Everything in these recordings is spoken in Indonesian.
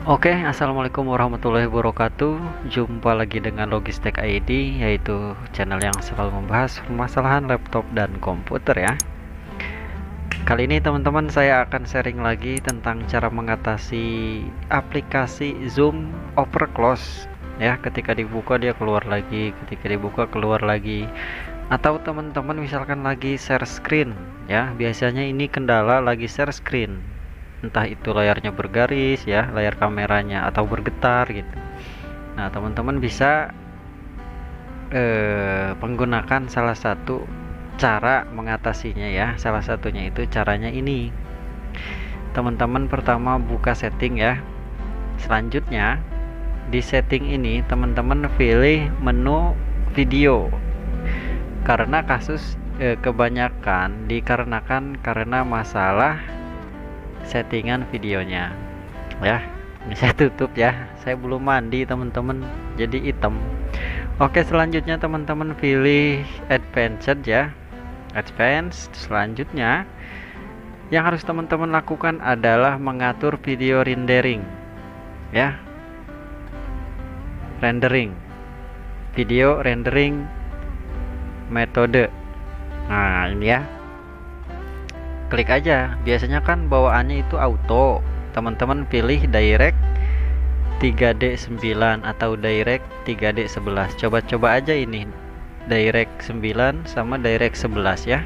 Oke, assalamualaikum warahmatullahi wabarakatuh. Jumpa lagi dengan Logistek ID, yaitu channel yang selalu membahas permasalahan laptop dan komputer ya. Kali ini teman-teman saya akan sharing lagi tentang cara mengatasi aplikasi Zoom overclose ya. Ketika dibuka dia keluar lagi, ketika dibuka keluar lagi. Atau teman-teman misalkan lagi share screen ya. Biasanya ini kendala lagi share screen, entah itu layarnya bergaris ya, layar kameranya, atau bergetar gitu. Nah teman-teman bisa menggunakan salah satu cara mengatasinya ya. Salah satunya itu caranya ini, teman-teman pertama buka setting ya. Selanjutnya di setting ini teman-teman pilih menu video, karena kasus kebanyakan dikarenakan karena masalah settingan videonya ya. Ini saya tutup ya, saya belum mandi teman-teman jadi hitam. Oke, selanjutnya teman-teman pilih advanced ya, advanced. Selanjutnya yang harus teman-teman lakukan adalah mengatur video rendering ya, rendering video rendering metode. Nah ini ya, klik aja. Biasanya kan bawaannya itu auto, teman-teman pilih direct 3D9 atau direct 3D11. Coba-coba aja ini direct 9 sama direct 11 ya,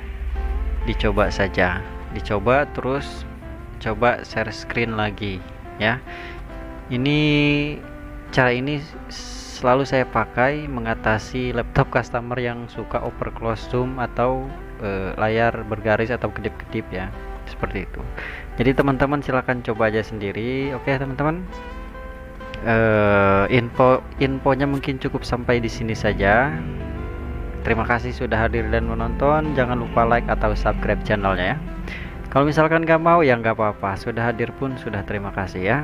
dicoba saja, dicoba terus coba share screen lagi ya. Ini cara ini selalu saya pakai mengatasi laptop customer yang suka overclock zoom atau layar bergaris atau kedip-kedip ya, seperti itu. Jadi teman-teman silahkan coba aja sendiri. Oke teman-teman, infonya mungkin cukup sampai di sini saja. Terima kasih sudah hadir dan menonton. Jangan lupa like atau subscribe channelnya ya. Kalau misalkan gak mau ya nggak apa-apa, sudah hadir pun sudah terima kasih ya.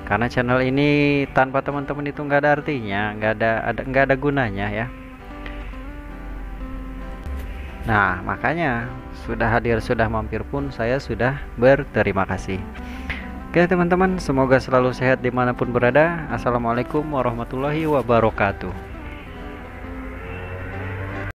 Karena channel ini tanpa teman-teman itu nggak ada artinya, nggak ada gunanya ya. Nah makanya sudah hadir, sudah mampir pun saya sudah berterima kasih. Oke teman-teman, semoga selalu sehat dimanapun berada. Assalamualaikum warahmatullahi wabarakatuh.